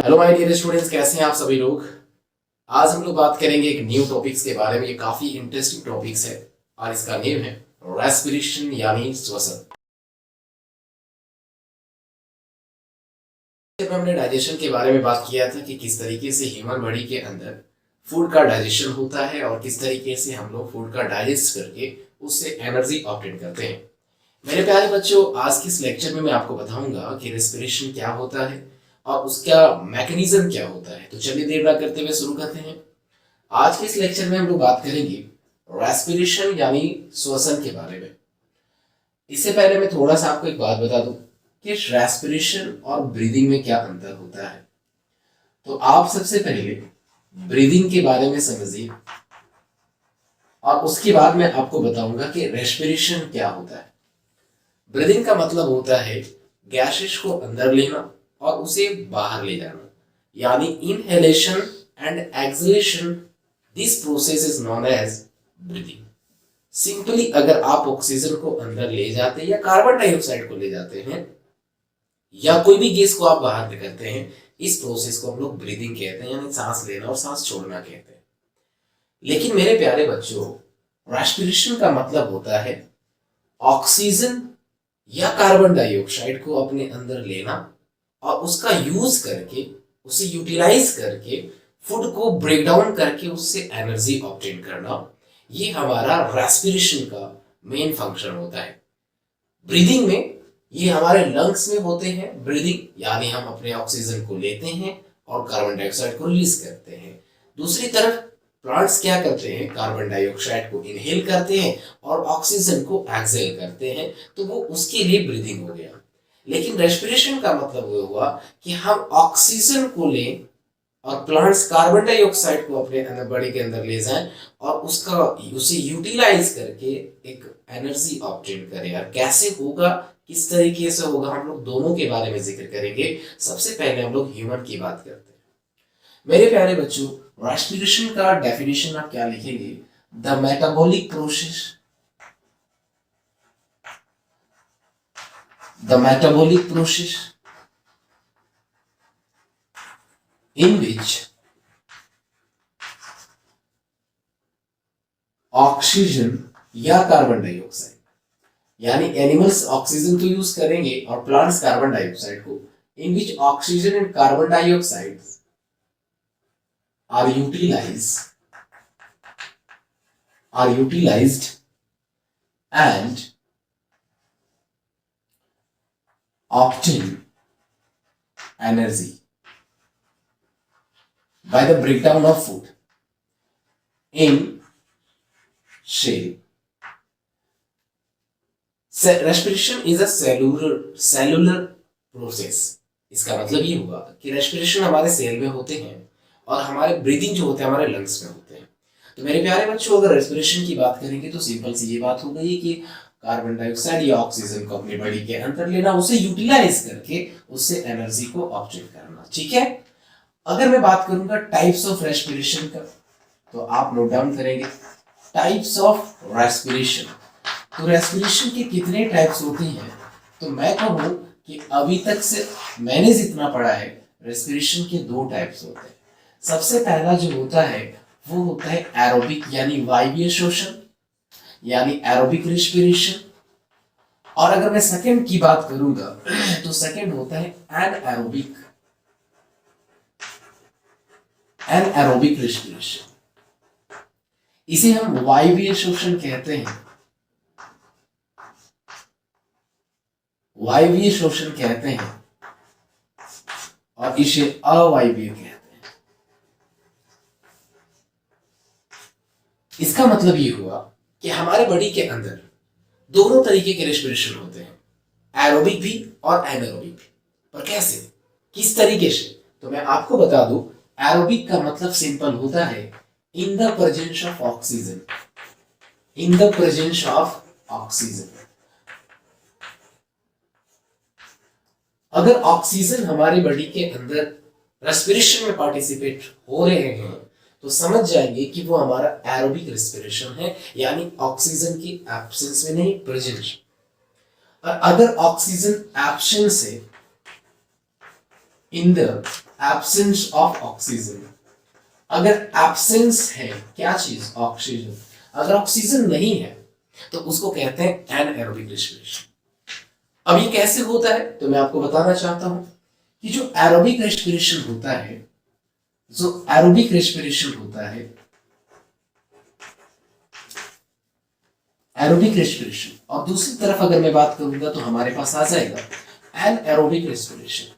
Hello my dear students, कैसे हैं आप सभी लोग। आज हम लोग बात करेंगे एक न्यू टॉपिक्स के बारे में। ये काफी इंटरेस्टिंग टॉपिक्स है और इसका नेम है रेस्पिरेशन यानी श्वसन। जब हमने डाइजेशन के बारे में बात किया था कि किस तरीके से ह्यूमन बॉडी के अंदर फूड का डाइजेशन होता है और किस तरीके से हम लोग फूड का डाइजेस्ट करके उससे एनर्जी ऑब्टेन करते हैं। मेरे प्यारे बच्चों, आज के इस लेक्चर में मैं आपको बताऊंगा कि रेस्पिरेशन क्या होता है और उसका मैकेनिज्म क्या होता है। तो चलिए देर ना करते हुए शुरू करते हैं। आज के इस लेक्चर में हम लोग बात करेंगे रेस्पिरेशन यानी श्वसन के बारे में। इससे पहले मैं थोड़ा सा आपको एक बात बता दूं कि रेस्पिरेशन और ब्रीदिंग में क्या अंतर होता है। तो आप सबसे पहले ब्रीदिंग के बारे में समझिए और उसके बाद मैं आपको बताऊंगा कि रेस्पिरेशन क्या होता है। ब्रीदिंग का मतलब होता है गैसेस को अंदर लेना और उसे बाहर ले जाना, यानी inhalation and exhalation. This process is known as breathing. Simply अगर आप ऑक्सीजन को अंदर ले जाते हैं या कार्बन डाइऑक्साइड को ले जाते हैं या कोई भी गैस को आप बाहर निकलते हैं, इस प्रोसेस को हम लोग ब्रीदिंग कहते हैं, यानी सांस लेना और सांस छोड़ना कहते हैं। लेकिन मेरे प्यारे बच्चों, रेस्पिरेशन का मतलब होता है ऑक्सीजन या कार्बन डाइऑक्साइड को अपने अंदर लेना और उसका यूज करके, उसे यूटिलाइज करके, फूड को ब्रेक डाउन करके उससे एनर्जी ऑब्टेन करना। ये हमारा रेस्पिरेशन का मेन फंक्शन होता है। ब्रीदिंग में ये हमारे लंग्स में होते हैं। ब्रीदिंग यानी हम अपने ऑक्सीजन को लेते हैं और कार्बन डाइऑक्साइड को रिलीज करते हैं। दूसरी तरफ प्लांट्स क्या करते हैं, कार्बन डाइऑक्साइड को इनहेल करते हैं और ऑक्सीजन को एक्सहेल करते हैं, तो वो उसके लिए ब्रीदिंग हो गया। लेकिन रेस्पिरेशन का मतलब वो हुआ कि हम ऑक्सीजन को लें और प्लांट्स कार्बन डाइऑक्साइड को अपने बॉडी के अंदर ले जाएं और उसे यूटिलाइज करके एक एनर्जी ऑब्टेन करें। और कैसे होगा, किस तरीके से होगा, हम लोग दोनों के बारे में जिक्र करेंगे। सबसे पहले हम लोग ह्यूमन की बात करते हैं। मेरे प्यारे बच्चों, रेस्पिरेशन का डेफिनेशन आप क्या लिखेंगे? The metabolic process, the metabolic process in which oxygen या कार्बन डाइऑक्साइड, यानी एनिमल्स ऑक्सीजन को यूज करेंगे और प्लांट्स कार्बन डाइऑक्साइड को, in which oxygen and carbon dioxide are utilized and obtain energy by the breakdown of food in cell. Respiration is a cellular process. इसका मतलब ये हुआ कि रेस्पिरेशन हमारे सेल में होते हैं और हमारे ब्रीदिंग जो होते हैं हमारे लंग्स में होते हैं। तो मेरे प्यारे बच्चों, अगर रेस्पिरेशन की बात करेंगे तो सिंपल सी ये बात हो गई कि कार्बन डाइऑक्साइड या ऑक्सीजन को अपनी बॉडी के अंदर लेना, उसे यूटिलाइज करके उससे एनर्जी को ऑब्टेन करना। ठीक है। अगर मैं बात करूंगा टाइप्स ऑफ रेस्पिरेशन का, तो आप नोट डाउन करेंगे टाइप्स ऑफ रेस्पिरेशन। तो रेस्पिरेशन के कितने टाइप्स होते हैं? तो मैं कहूं कि अभी तक से मैंने जितना पढ़ा है, रेस्पिरेशन के दो टाइप्स होते हैं। सबसे पहला जो होता है वो होता है एरोबिक यानी वायवीय श्वसन, यानी एरोबिक रेस्पिरेशन। और अगर मैं सेकंड की बात करूंगा तो सेकंड होता है एनएरोबिक रेस्पिरेशन। इसे हम वायवीय श्वसन कहते हैं, वायवीय श्वसन कहते हैं और इसे अवायवीय कहते हैं। इसका मतलब ये हुआ कि हमारे बॉडी के अंदर दोनों तरीके के रेस्पिरेशन होते हैं, एरोबिक भी और एनारोबिक भी। पर कैसे, किस तरीके से? तो मैं आपको बता दूं, एरोबिक का मतलब सिंपल होता है in the presence of oxygen, in the presence of oxygen. अगर ऑक्सीजन हमारे बॉडी के अंदर रेस्पिरेशन में पार्टिसिपेट हो रहे हैं तो समझ जाएंगे कि वो हमारा एरोबिक रेस्पिरेशन है, यानी ऑक्सीजन की एब्सेंस में नहीं, प्रेजेंस। और अगर ऑक्सीजन एब्सेंस है in the absence of oxygen. अगर एब्सेंस है क्या चीज, ऑक्सीजन, अगर ऑक्सीजन नहीं है तो उसको कहते हैं एनएरोबिक रेस्पिरेशन। अब ये कैसे होता है तो मैं आपको बताना चाहता हूं कि जो एरोबिक रेस्पिरेशन होता है, जो एरोबिक रेस्पिरेशन होता है, एरोबिक रेस्पिरेशन, और दूसरी तरफ अगर मैं बात करूंगा तो हमारे पास आ जाएगा एनएरोबिक रेस्पिरेशन।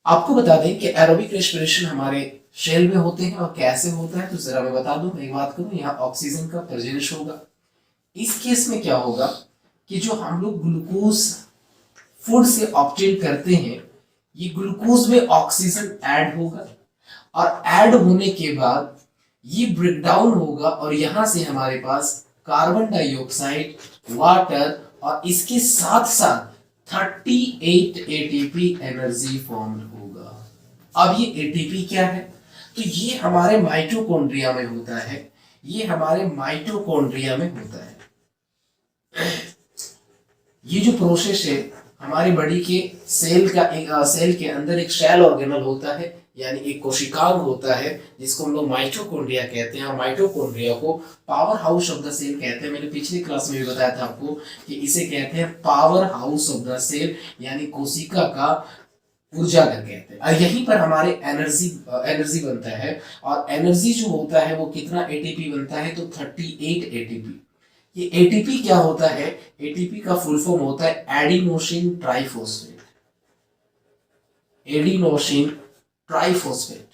आपको बता दें कि एरोबिक रेस्पिरेशन हमारे शेल में होते हैं और कैसे होता है तो जरा मैं बता दूं, एक बात करूं, यहाँ ऑक्सीजन का प्रेजेंस होगा। इस केस में क्या होगा कि जो हम लोग ग्लूकोज फूड से ऑब्टेन करते हैं, ये ग्लूकोज में ऑक्सीजन ऐड होगा और ऐड होने के बाद ये ब्रेक डाउन होगा और यहां से हमारे पास कार्बन डाइऑक्साइड, वाटर और इसके साथ साथ 38 एटीपी एनर्जी फॉर्म होगा। अब ये एटीपी क्या है तो ये हमारे माइटोकॉन्ड्रिया में होता है, ये हमारे माइटोकॉन्ड्रिया में होता है। ये जो प्रोसेस है हमारी बॉडी के सेल का, एक सेल के अंदर एक सेल ऑर्गेनल होता है, यानी एक कोशिकांग होता है जिसको हम लोग माइटोकॉन्ड्रिया कहते हैं। माइटोकॉन्ड्रिया को power house of the cell कहते हैं। मैंने पिछली क्लास में भी बताया था आपको कि इसे कहते हैं power house of the cell, यानी कोशिका का ऊर्जाघर कहते हैं। और यहीं पर हमारे एनर्जी बनता है, और एनर्जी जो होता है वो कितना एटीपी बनता है तो 38 एटीपी। ये एटीपी क्या होता है, एटीपी का फुल फॉर्म होता है एडिनोसिन ट्राइफॉस्फेट, एडिनोसिन ट्राइफॉस्फेट।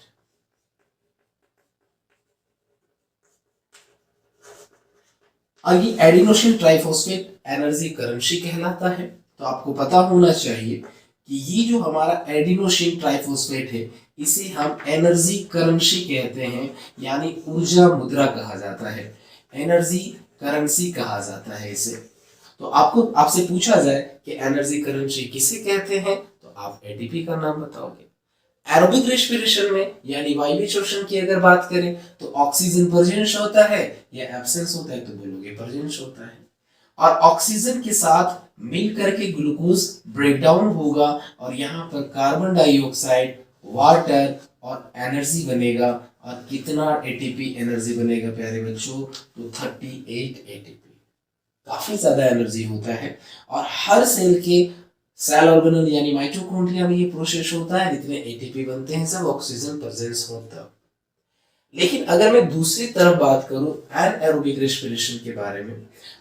और ये एडिनोसिन ट्राइफॉस्फेट एनर्जी करेंसी कहलाता है। तो आपको पता होना चाहिए कि ये जो हमारा एडिनोसिन ट्राइफॉस्फेट है इसे हम एनर्जी करेंसी कहते हैं, यानी ऊर्जा मुद्रा कहा जाता है, एनर्जी करेंसी कहा जाता है इसे। तो आपसे पूछा जाए कि एनर्जी करेंसी किसे कहते हैं तो आप एटीपी का नाम बताओगे। एरोबिक रेस्पिरेशन में यानी वायवीय श्वसन की अगर बात करें तो ऑक्सीजन प्रेजेंस होता है या एब्सेंस होता है तो बोलोगे प्रेजेंस होता है। और ऑक्सीजन के साथ मिल करके ग्लूकोज ब्रेक डाउन होगा और यहाँ पर कार्बन डाइऑक्साइड, वाटर और एनर्जी बनेगा। और कितना एटीपी एनर्जी बनेगा प्यारे बच्चों तो 38 एटीपी। काफी ज्यादा एनर्जी होता है और हर सेल के सेल ऑर्गेनल यानी माइटोकॉन्ड्रिया में ये प्रोसेस होता है, इतने एटीपी बनते हैं जब ऑक्सीजन प्रेजेंस होता है। लेकिन अगर मैं दूसरी तरफ बात करूं एनएरोबिक रेस्पिरेशन के बारे में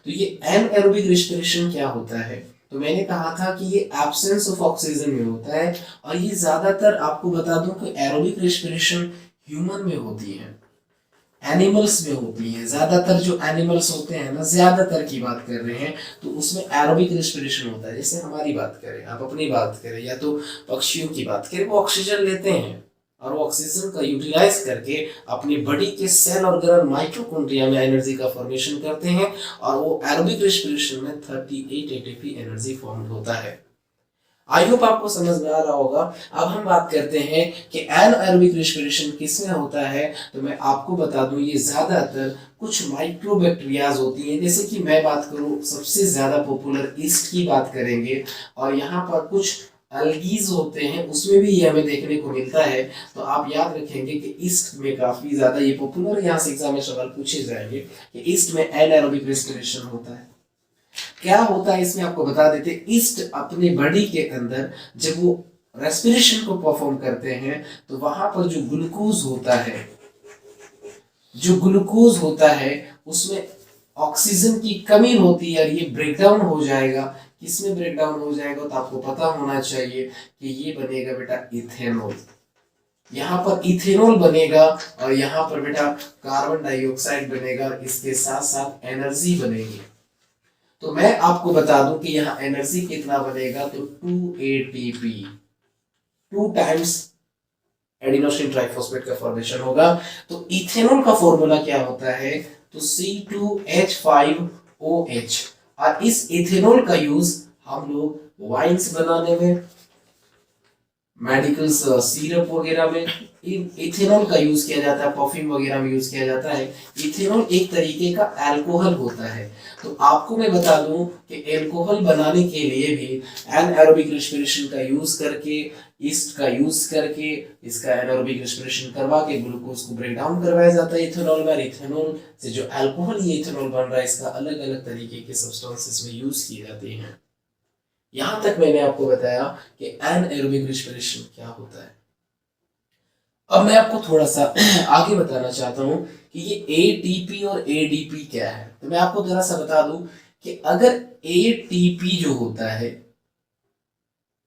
तो ये एनएरोबिक रेस्पिरेशन क्या होता है तो मैंने कहा था कि ये एब्सेंस ऑफ ऑक्सीजन में होता है। और ये ज्यादातर आपको बता दूं कि एरोबिक रेस्पिरेशन ह्यूमन में होती है, एनिमल्स में होती है। ज्यादातर जो एनिमल्स होते हैं ना, ज्यादातर की बात कर रहे हैं तो उसमें एरोबिक रेस्पिरेशन होता है। जैसे हमारी बात करें, आप अपनी बात करें या तो पक्षियों की बात करें, वो ऑक्सीजन लेते हैं और वो ऑक्सीजन का यूटिलाइज करके अपनी बॉडी के सेल ऑर्गेनल माइटोकॉन्ड्रिया में एनर्जी का फॉर्मेशन करते हैं और वो एरोबिक रेस्पिरेशन में 38 एटीपी एनर्जी फॉर्म होता है। आई होप आपको समझ में आ रहा होगा। अब हम बात करते हैं कि एनएरोबिक रेस्पिरेशन किसमें होता है तो मैं आपको बता दूं ये ज्यादातर कुछ माइक्रोबैक्टीरियाज होती हैं। जैसे कि मैं बात करूं सबसे ज्यादा पॉपुलर ईस्ट की बात करेंगे और यहाँ पर कुछ एल्गीज होते हैं, उसमें भी ये हमें देखने को मिलता है। तो आप याद रखेंगे कि ईस्ट में काफी ज्यादा ये पॉपुलर, यहाँ से एग्जाम में सवाल पूछे जाएंगे कि ईस्ट में एनएरोबिक रेस्पिरेशन होता है। क्या होता है इसमें आपको बता देते हैं। ईस्ट अपने बॉडी के अंदर जब वो रेस्पिरेशन को परफॉर्म करते हैं तो वहां पर जो ग्लूकोज होता है, जो ग्लूकोज होता है उसमें ऑक्सीजन की कमी होती है और ये ब्रेकडाउन हो जाएगा। किसमें ब्रेकडाउन हो जाएगा तो आपको पता होना चाहिए कि ये बनेगा बेटा इथेनॉल। यहाँ पर इथेनॉल बनेगा और यहाँ पर बेटा कार्बन डाइऑक्साइड बनेगा और इसके साथ साथ एनर्जी बनेगी। तो मैं आपको बता दूं कि यहाँ एनर्जी कितना बनेगा तो 2 एटीपी, 2 टाइम्स एडिनोसिन ट्राइफॉस्फेट का फॉर्मेशन होगा। तो इथेनॉल का फॉर्मूला क्या होता है तो C2H5OH। और इस इथेनॉल का यूज हम लोग वाइन्स बनाने में, मेडिकल सिरप वगैरह में इथेनॉल का यूज किया जाता है, परफ्यूम वगैरह में यूज किया जाता है। इथेनॉल एक तरीके का अल्कोहल होता है। तो आपको मैं बता दूं कि अल्कोहल बनाने के लिए भी एनारोबिक रेस्पिरेशन का यूज करके, ईस्ट का यूज करके, इसका एनारोबिक रेस्पिरेशन करवा के ग्लूकोज को ब्रेक डाउन करवाया जाता है इथेनॉल में। इथेनॉल से जो अल्कोहल ये इथेनॉल बन रहा है, इसका अलग अलग तरीके के सब्सटेंसेस में यूज किए जाते हैं। यहां तक मैंने आपको बताया कि एनारोबिक रेस्पिरेशन क्या होता है। अब मैं आपको थोड़ा सा आगे बताना चाहता हूं कि ये एटीपी और एडीपी क्या है। तो मैं आपको जरा सा बता दूं कि अगर एटीपी जो होता है,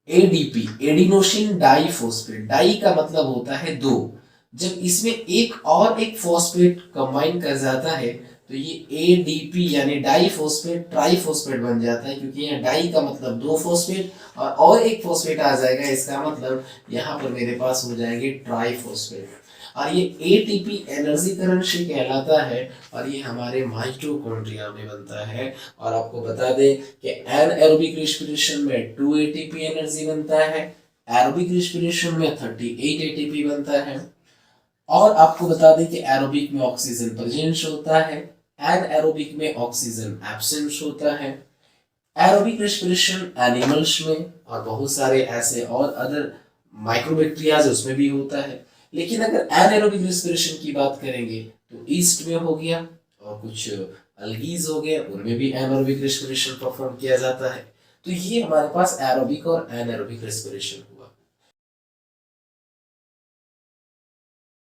एडीपी एडिनोसिन डाइफॉस्फेट, डाई का मतलब होता है दो, जब इसमें एक फॉस्फेट कंबाइन कर जाता है तो ये एडीपी यानी डाइफॉस्फेट ट्राइफॉस्फेट बन जाता है, क्योंकि यहाँ डाई का मतलब दो फॉस्फेट और एक फॉस्फेट आ जाएगा, इसका मतलब यहाँ पर मेरे पास हो जाएंगे ट्राइफॉस्फेट। और ये एटीपी एनर्जी करेंसी कहलाता है और ये हमारे माइटोकॉन्ड्रिया में बनता है। और आपको बता दें कि एनारोबिक रेस्पिरेशन में 2 एटीपी एनर्जी बनता है, एरोबिक रेस्पिरेशन में 38 एटीपी बनता है। और आपको बता दें कि एरोबिक में ऑक्सीजन प्रेजेंस होता है, एनारोबिक में ऑक्सीजन एब्सेंस होता है। एरोबिक रेस्पिरेशन एनिमल्स में और बहुत सारे ऐसे और अदर माइक्रोबैक्टीरियाज उसमें भी होता है। लेकिन अगर एनारोबिक रेस्पिरेशन की बात करेंगे तो ईस्ट में हो गया और कुछ अल्गीज हो गए, उनमें भी एनारोबिक रेस्पिरेशन परफॉर्म किया जाता है। तो ये हमारे पास एरोबिक और एनारोबिक रेस्पिरेशन